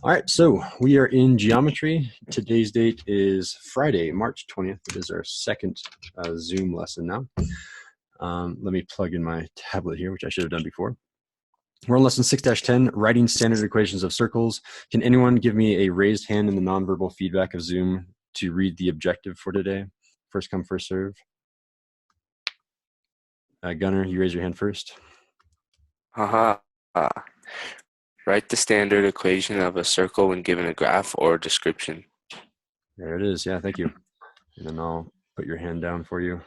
All right, so we are in geometry. Today's date is Friday, March 20th. It is our second Zoom lesson now. Let me plug in my tablet here, which I should have done before. We're on lesson 6-10, writing standard equations of circles. Can anyone give me a raised hand in the nonverbal feedback of Zoom to read the objective for today? First come, first serve. Gunnar, you raise your hand first. Haha. Write the standard equation of a circle when given a graph or description. There it is. Yeah, thank you. And then I'll put your hand down for you.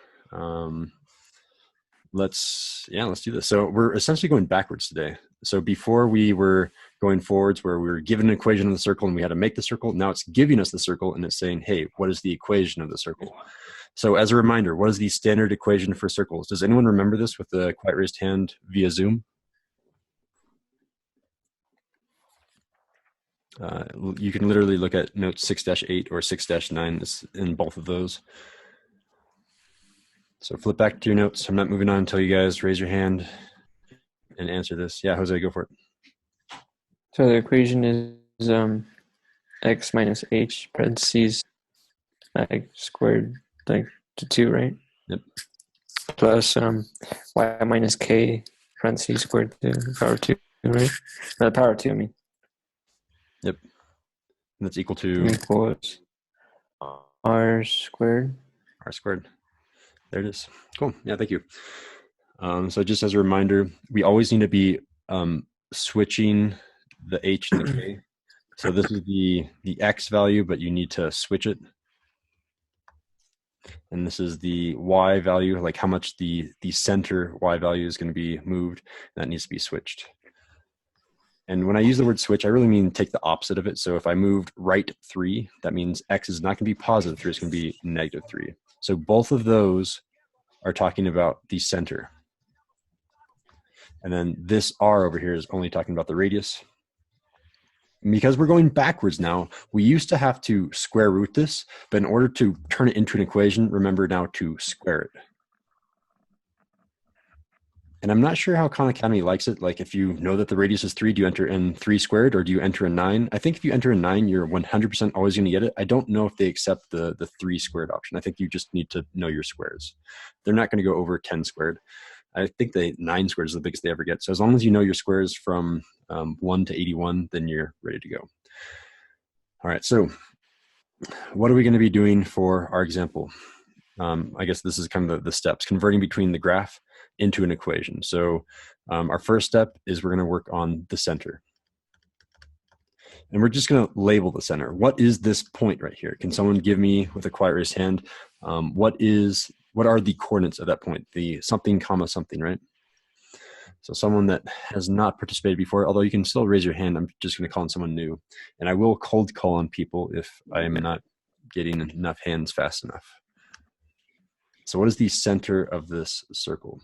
Let's do this. So we're essentially going backwards today. So before we were going forwards where we were given an equation of the circle and we had to make the circle. Now it's giving us the circle and it's saying, hey, what is the equation of the circle? So as a reminder, what is the standard equation for circles? Does anyone remember this with the quiet raised hand via Zoom? You can literally look at note 6-8 or 6-9 in both of those. So flip back to your notes. I'm not moving on until you guys raise your hand and answer this. Yeah, Jose, go for it. So the equation is x minus h parentheses x squared like to 2, right? Yep. Plus y minus k parentheses squared to the power 2, right? The power 2, I mean. Yep. And that's equal to? Equals r squared. R squared. There it is. Cool. Yeah, thank you. So just as a reminder, we always need to be switching the h and the k. So this is the x value, but you need to switch it. And this is the y value, like how much the center y value is going to be moved. That needs to be switched. And when I use the word switch, I really mean take the opposite of it. So if I moved right 3, that means x is not going to be positive 3, it's going to be negative 3. So both of those are talking about the center. And then this r over here is only talking about the radius. And because we're going backwards now, we used to have to square root this, but in order to turn it into an equation, remember now to square it. And I'm not sure how Khan Academy likes it. Like if you know that the radius is 3, do you enter in 3 squared or do you enter a 9? I think if you enter a 9, you're 100% always going to get it. I don't know if they accept the 3 squared option. I think you just need to know your squares. They're not going to go over 10 squared. I think the 9 squared is the biggest they ever get. So as long as you know your squares from 1 to 81, then you're ready to go. All right, so what are we going to be doing for our example? I guess this is kind of the steps, converting between the graph into an equation. So our first step is we're going to work on the center. And we're just going to label the center. What is this point right here? Can someone give me, with a quiet raised hand, what are the coordinates of that point? The something comma something, right? So someone that has not participated before, although you can still raise your hand, I'm just going to call on someone new. And I will cold call on people if I am not getting enough hands fast enough. So what is the center of this circle?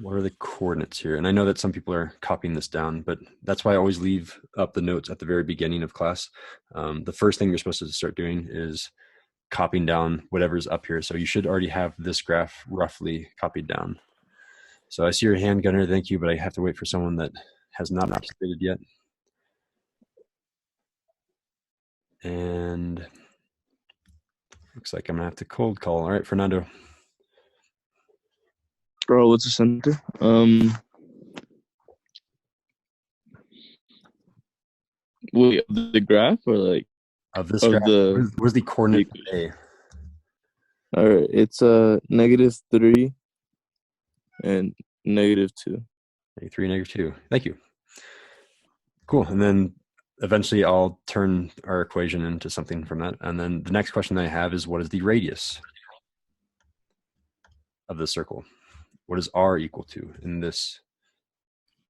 What are the coordinates here? And I know that some people are copying this down, but that's why I always leave up the notes at the very beginning of class. The first thing you're supposed to start doing is copying down whatever's up here. So you should already have this graph roughly copied down. So I see your hand, Gunnar, thank you, but I have to wait for someone that has not participated yet. And looks like I'm gonna have to cold call. All right, Fernando. Bro, what's the center? Wait, the graph or like of this graph? Where's the coordinate A? All right, it's -3 and -2. -3, -2. Thank you. Cool. And then eventually I'll turn our equation into something from that. And then the next question I have is, what is the radius of the circle? What is r equal to in this?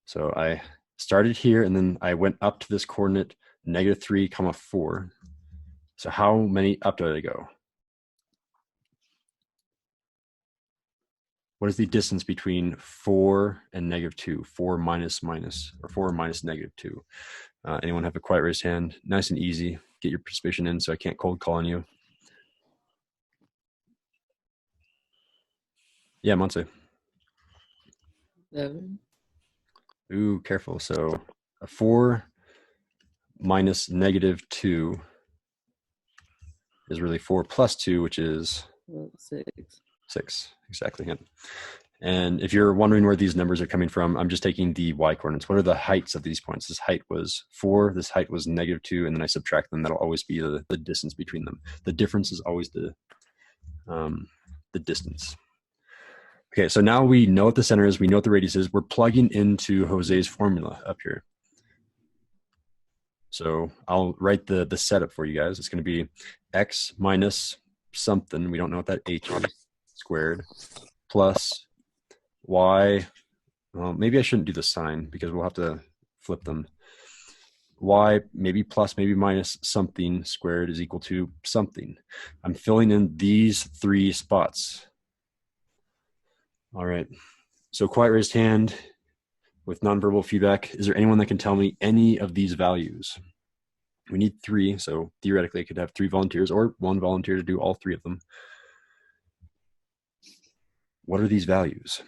So I started here and then I went up to this coordinate -3, 4. So how many up did I go? What is the distance between 4 and -2? 4 minus minus, or 4 minus -2? Anyone have a quiet raised hand? Nice and easy. Get your participation in so I can't cold call on you. Yeah, Monse. 7. Ooh, careful. So A 4 minus negative 2 is really 4 plus 2, which is 6. 6. Exactly. Yep. And if you're wondering where these numbers are coming from, I'm just taking the y coordinates. What are the heights of these points? This height was 4, this height was negative 2, and then I subtract them. That'll always be the distance between them. The difference is always the distance. Okay, so now we know what the center is. We know what the radius is. We're plugging into Jose's formula up here. So I'll write the setup for you guys. It's going to be x minus something. We don't know what that h is, squared, plus y. Well, maybe I shouldn't do the sign because we'll have to flip them. Y, maybe plus, maybe minus something squared is equal to something. I'm filling in these 3 spots. All right. So quiet raised hand with nonverbal feedback. Is there anyone that can tell me any of these values? We need 3, so theoretically I could have 3 volunteers or 1 volunteer to do all 3 of them. What are these values?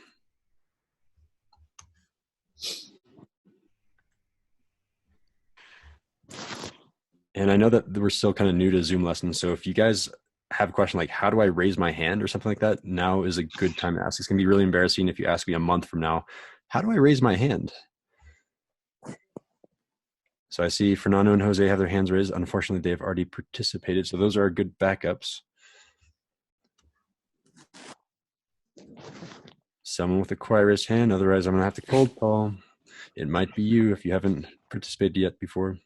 And I know that we're still kind of new to Zoom lessons, so if you guys have a question like, how do I raise my hand or something like that, now is a good time to ask. It's going to be really embarrassing if you ask me a month from now, how do I raise my hand? So I see Fernando and Jose have their hands raised. Unfortunately, they've already participated, so those are good backups. Someone with a quiet raised hand, otherwise I'm going to have to cold call. It might be you if you haven't participated yet before.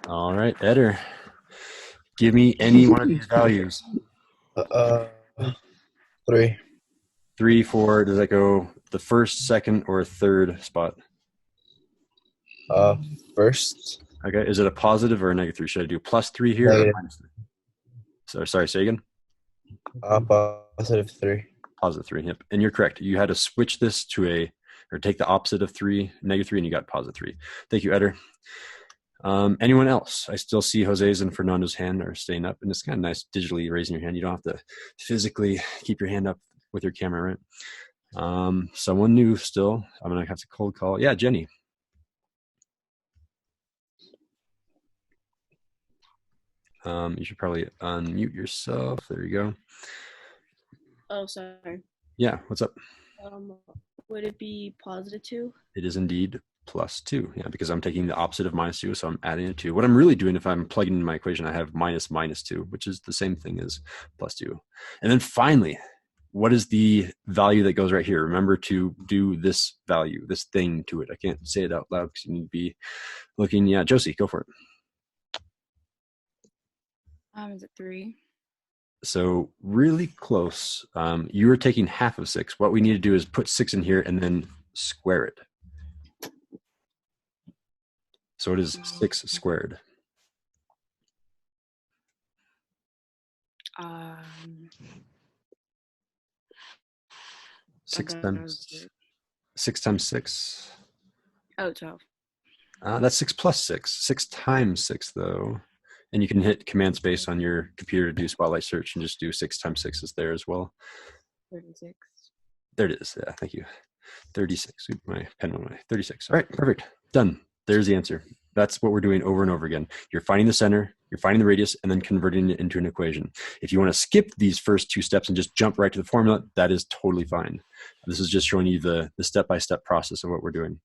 All right, Eder, give me any one of these values. 3. 3, 4, does that go the first, second, or third spot? First. Okay, is it a positive or a negative 3? Should I do plus 3 here? Negative. Or minus 3? So, sorry, say again. Positive 3. Positive 3, yep. And you're correct. You had to switch this to or take the opposite of 3, negative 3, and you got positive 3. Thank you, Eder. Anyone else? I still see Jose's and Fernando's hand are staying up, and it's kind of nice digitally raising your hand. You don't have to physically keep your hand up with your camera, right? Someone new still. I'm going to have to cold call. Yeah, Jenny. You should probably unmute yourself. There you go. Oh, sorry. Yeah, what's up? Would it be positive 2? It is indeed plus 2. Yeah, because I'm taking the opposite of minus 2, so I'm adding a 2. What I'm really doing, if I'm plugging in my equation, I have minus 2, which is the same thing as plus 2. And then finally, what is the value that goes right here? Remember to do this value, this thing to it. I can't say it out loud because you need to be looking. Yeah, Josie, go for it. Is it 3? So really close. You were taking half of 6. What we need to do is put 6 in here and then square it. So it is 6 squared. Six times 6. Oh, 12. That's 6 plus 6. 6 times 6, though. And you can hit command space on your computer to do spotlight search and just do 6 times 6 is there as well. 36. There it is. Yeah, thank you. 36. Oops, my pen went away. 36. All right, perfect. Done. There's the answer. That's what we're doing over and over again. You're finding the center, you're finding the radius, and then converting it into an equation. If you want to skip these first 2 steps and just jump right to the formula, that is totally fine. This is just showing you the step-by-step process of what we're doing.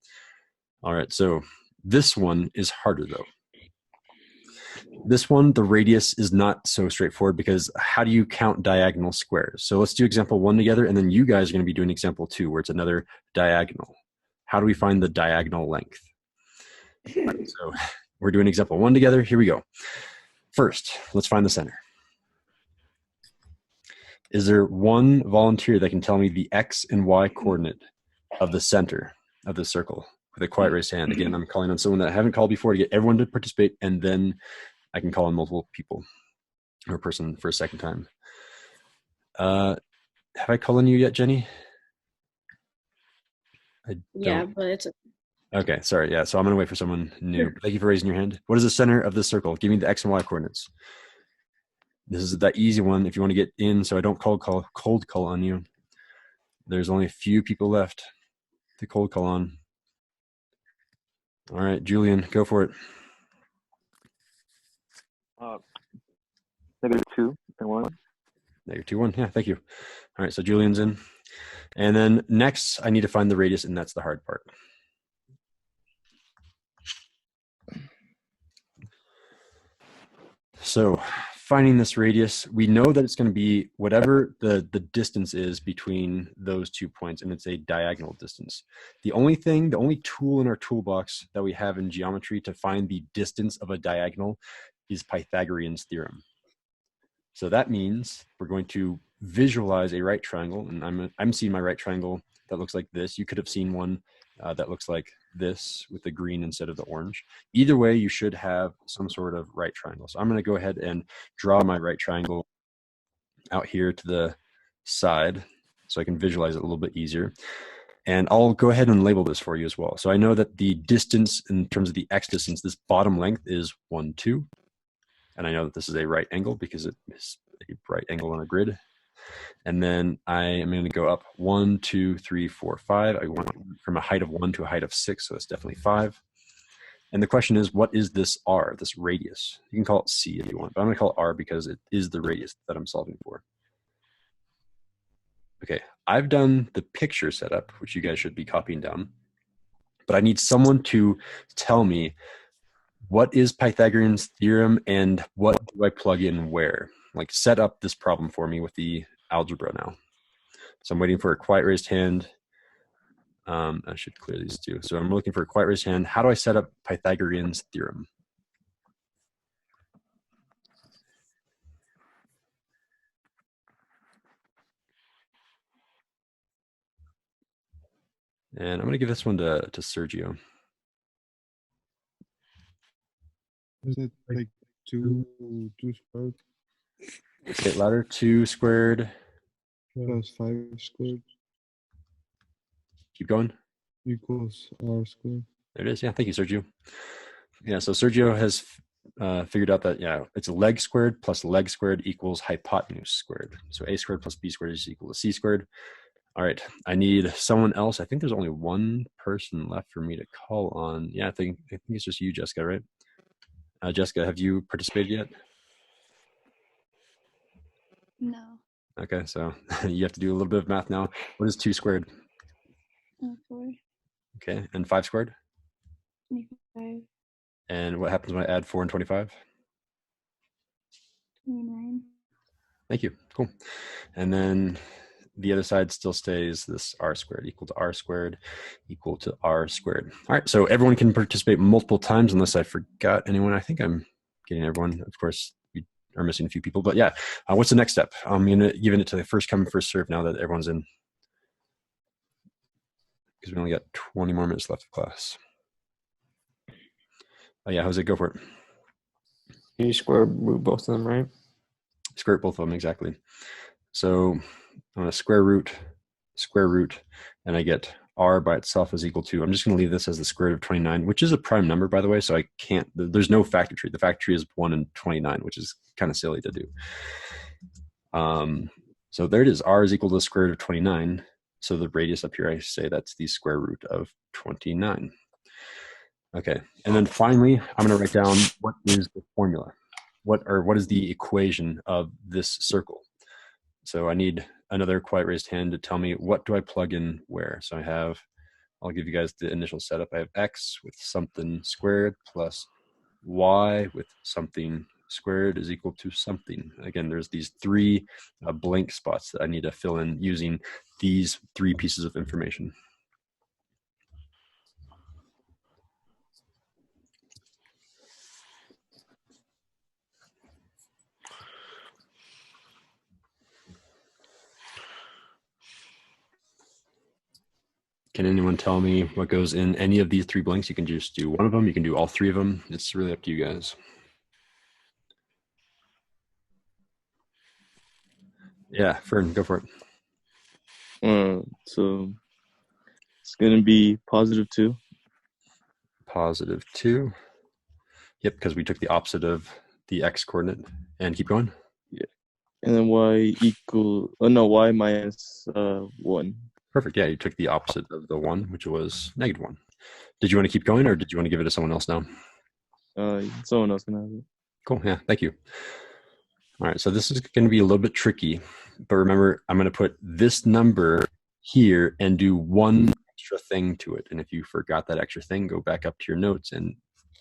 All right, so this one is harder, though. This one, the radius is not so straightforward because how do you count diagonal squares? So let's do example 1 together, and then you guys are going to be doing example 2, where it's another diagonal. How do we find the diagonal length? Right, so we're doing example 1 together. Here we go. First, let's find the center. Is there one volunteer that can tell me the X and Y coordinate of the center of the circle with a quiet raised hand? Again, I'm calling on someone that I haven't called before to get everyone to participate, and then I can call on multiple people or person for a second time. Have I called on you yet, Jenny? Yeah, but it's Okay, sorry. Yeah, so I'm going to wait for someone new. Thank you for raising your hand. What is the center of this circle? Give me the X and Y coordinates. This is that easy one if you want to get in so I don't cold call on you. There's only a few people left to cold call on. All right, Julian, go for it. -2 and 1. Negative 2, 1. Yeah, thank you. All right, so Julian's in. And then next, I need to find the radius, and that's the hard part. So finding this radius, we know that it's going to be whatever the distance is between those 2 points, and it's a diagonal distance. The only tool in our toolbox that we have in geometry to find the distance of a diagonal is Pythagorean's theorem. So that means we're going to visualize a right triangle, and I'm seeing my right triangle that looks like this. You could have seen one that looks like this with the green instead of the orange. Either way, you should have some sort of right triangle. So I'm going to go ahead and draw my right triangle out here to the side so I can visualize it a little bit easier. And I'll go ahead and label this for you as well. So I know that the distance in terms of the x distance, this bottom length is 1, 2. And I know that this is a right angle because it is a right angle on a grid. And then I am going to go up 1, 2, 3, 4, 5. I went from a height of 1 to a height of 6, so that's definitely 5. And the question is, what is this r, this radius? You can call it c if you want, but I'm going to call it r because it is the radius that I'm solving for. Okay, I've done the picture setup, which you guys should be copying down. But I need someone to tell me what is Pythagorean's theorem and what do I plug in where? Like set up this problem for me with the algebra now. So I'm waiting for a quiet raised hand. I should clear these two. So I'm looking for a quiet raised hand. How do I set up Pythagorean's theorem? And I'm going to give this one to Sergio. Is it like 2 squared Okay, ladder 2 squared. plus 5 squared Keep going. equals r squared? There it is. Yeah, thank you, Sergio. Yeah, so Sergio has figured out that, yeah, it's leg squared plus leg squared equals hypotenuse squared. So a squared plus b squared is equal to c squared. All right, I need someone else. I think there's only one person left for me to call on. Yeah, I think it's just you, Jessica, right? Jessica, have you participated yet? No. Okay, so you have to do a little bit of math now. What is 2 squared? 4. Okay, and 5 squared? 5. And what happens when I add 4 and 25? 29. Thank you. Cool. And then the other side still stays this r squared equal to r squared equal to r squared. All right, so everyone can participate multiple times unless I forgot anyone. I think I'm getting everyone. Of course, we are missing a few people, but yeah. What's the next step? I'm giving it to the first come, first serve now that everyone's in. Because we only got 20 more minutes left of class. Oh yeah, Jose, go for it. You square root both of them, right? Square root both of them, exactly. So I'm going to square root, and I get r by itself is equal to, I'm just going to leave this as the square root of 29, which is a prime number, by the way, so I can't, there's no factor tree. The factor tree is 1 and 29, which is kind of silly to do. So there it is, r is equal to the square root of 29. So the radius up here, I say that's the square root of 29. Okay, and then finally, I'm going to write down what is the formula. What is the equation of this circle? So I need another quiet raised hand to tell me what do I plug in where. So I'll give you guys the initial setup. I have x with something squared plus y with something squared is equal to something. Again, there's these 3 blank spots that I need to fill in using these 3 pieces of information. Can anyone tell me what goes in any of these 3 blanks? You can just do one of them. You can do all 3 of them. It's really up to you guys. Yeah, Fern, go for it. So it's going to be +2. +2. Yep, because we took the opposite of the x coordinate. And keep going. Yeah. And then y minus 1. Perfect. Yeah, you took the opposite of the 1, which was -1. Did you want to keep going, or did you want to give it to someone else now? Someone else can have it. Cool. Yeah, thank you. All right, so this is going to be a little bit tricky, but remember, I'm going to put this number here and do one extra thing to it. And if you forgot that extra thing, go back up to your notes and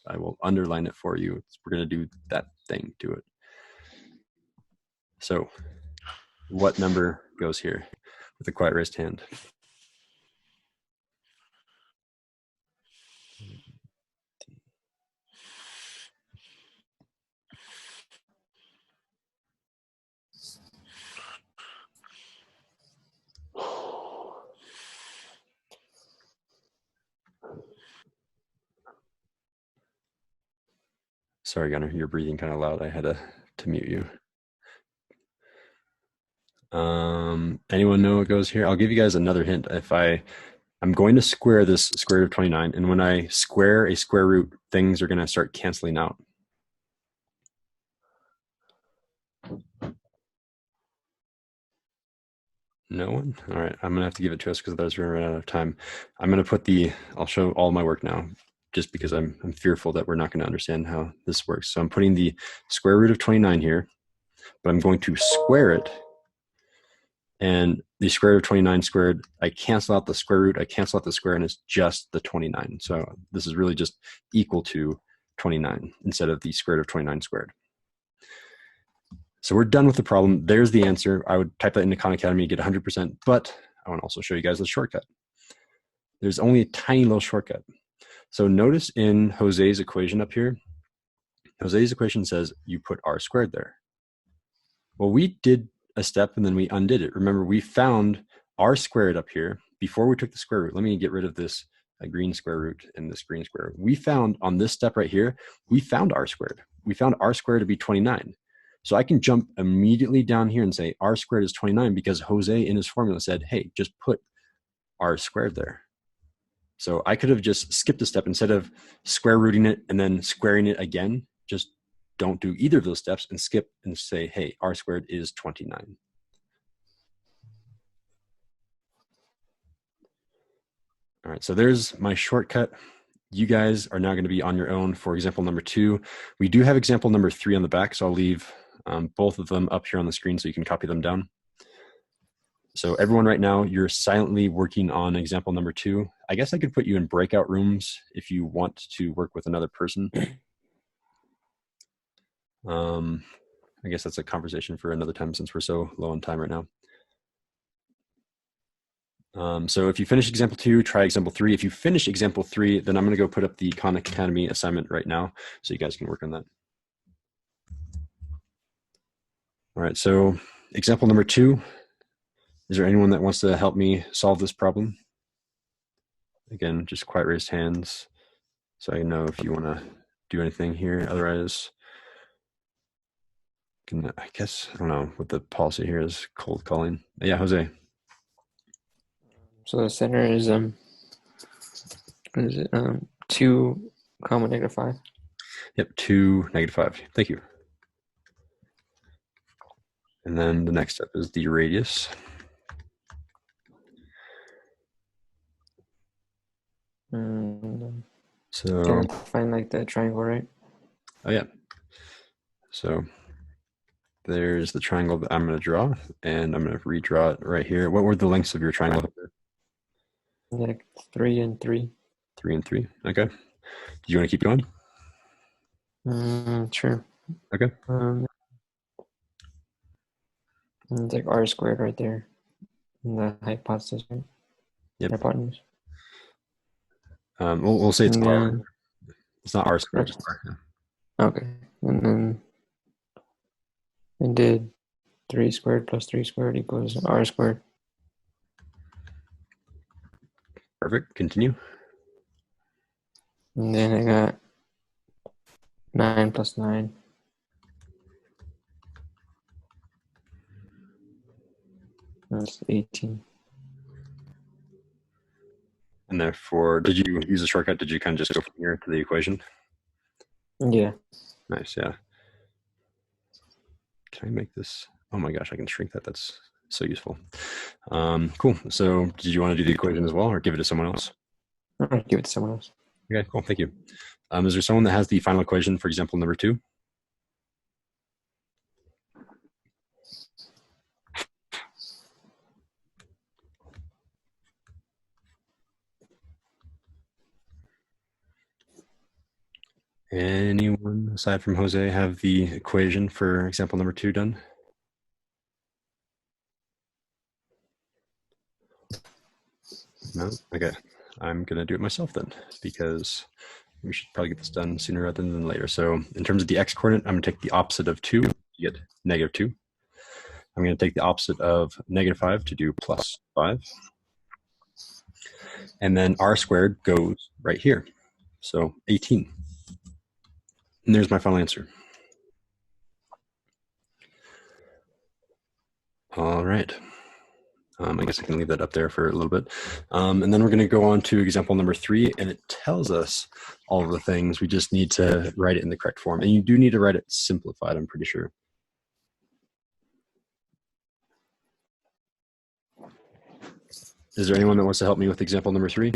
I will underline it for you. We're going to do that thing to it. So what number goes here with a quiet raised hand? Sorry, Gunnar, you're breathing kind of loud. I had to mute you. Anyone know what goes here? I'll give you guys another hint. If I'm going to square this square root of 29, and when I square a square root, things are going to start canceling out. No one? All right, I'm going to have to give it to us because otherwise we're going to run out of time. I'm going to put I'll show all my work now, just because I'm fearful that we're not going to understand how this works. So I'm putting the square root of 29 here, but I'm going to square it. And the square root of 29 squared, I cancel out the square root, I cancel out the square, and it's just the 29. So this is really just equal to 29 instead of the square root of 29 squared. So we're done with the problem. There's the answer. I would type that into Khan Academy, get 100%, but I want to also show you guys the shortcut. There's only a tiny little shortcut. So notice in Jose's equation up here, Jose's equation says you put r squared there. Well, we did a step and then we undid it. Remember, we found r squared up here before we took the square root. Let me get rid of this green square root and this green square root. We found on this step right here, we found r squared. We found r squared to be 29. So I can jump immediately down here and say r squared is 29 because Jose in his formula said, hey, just put r squared there. So I could have just skipped a step instead of square rooting it and then squaring it again. Just don't do either of those steps and skip and say, hey, r squared is 29. All right, so there's my shortcut. You guys are now going to be on your own for example number 2. We do have example number 3 on the back, so I'll leave both of them up here on the screen so you can copy them down. So everyone right now, you're silently working on example number 2. I guess I could put you in breakout rooms if you want to work with another person. I guess that's a conversation for another time since we're so low on time right now. So if you finish example 2, try example 3. If you finish example 3, then I'm going to go put up the Khan Academy assignment right now so you guys can work on that. All right, so example number 2. Is there anyone that wants to help me solve this problem? Again, just quiet raised hands so I know if you want to do anything here. Otherwise, I guess, I don't know what the policy here is, cold calling. Yeah, Jose. So the center is what is it? 2, -5. Yep, 2, -5. Thank you. And then the next step is the radius. So Trying to find like the triangle, right? Oh yeah. So there's the triangle that I'm going to draw, and I'm going to redraw it right here. What were the lengths of your triangle? Like 3 and 3. 3 and 3. Okay. Do you want to keep going? Sure. Okay. It's like r squared right there. In the hypothesis, right? Yep. Hypotenuse. We'll say it's r. It's not r squared. Just r. Yeah. Okay. And then I did 3 squared plus 3 squared equals r squared. Perfect. Continue. And then I got 9 plus 9. That's 18. And therefore, did you use a shortcut? Did you kind of just go from here to the equation? Yeah. Nice. Yeah. Can I make this? Oh my gosh, I can shrink that. That's So useful. Cool. So did you want to do the equation as well or give it to someone else? I'll give it to someone else. Okay, cool. Thank you. Is there someone that has the final equation for example number 2? Anyone aside from Jose have the equation for example number 2 done? No? Okay. I'm going to do it myself then because we should probably get this done sooner rather than later. So in terms of the x coordinate, I'm going to take the opposite of 2 to get -2. I'm going to take the opposite of -5 to do +5. And then r squared goes right here. So 18. And there's my final answer. All right. I guess I can leave that up there for a little bit. And then we're going to go on to example number 3, and it tells us all of the things. We just need to write it in the correct form. And you do need to write it simplified, I'm pretty sure. Is there anyone that wants to help me with example number 3?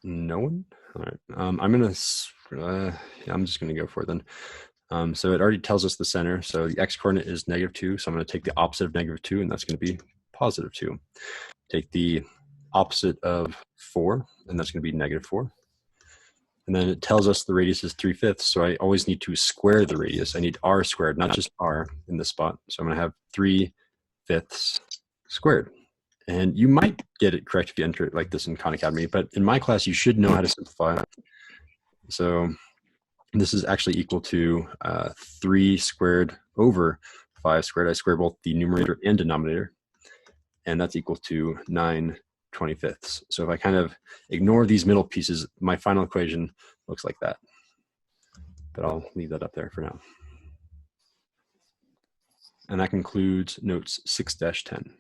No one? All right. I'm just gonna go for it then. So it already tells us the center. So the x coordinate is -2. So I'm gonna take the opposite of -2, and that's gonna be +2. Take the opposite of 4, and that's gonna be -4. And then it tells us the radius is 3/5. So I always need to square the radius. I need r squared, not just r in this spot. So I'm gonna have 3/5 squared. And you might get it correct if you enter it like this in Khan Academy, but in my class, you should know how to simplify it. So this is actually equal to 3 squared over 5 squared. I square both the numerator and denominator, and that's equal to 9/25. So if I kind of ignore these middle pieces, my final equation looks like that. But I'll leave that up there for now. And that concludes notes 6-10.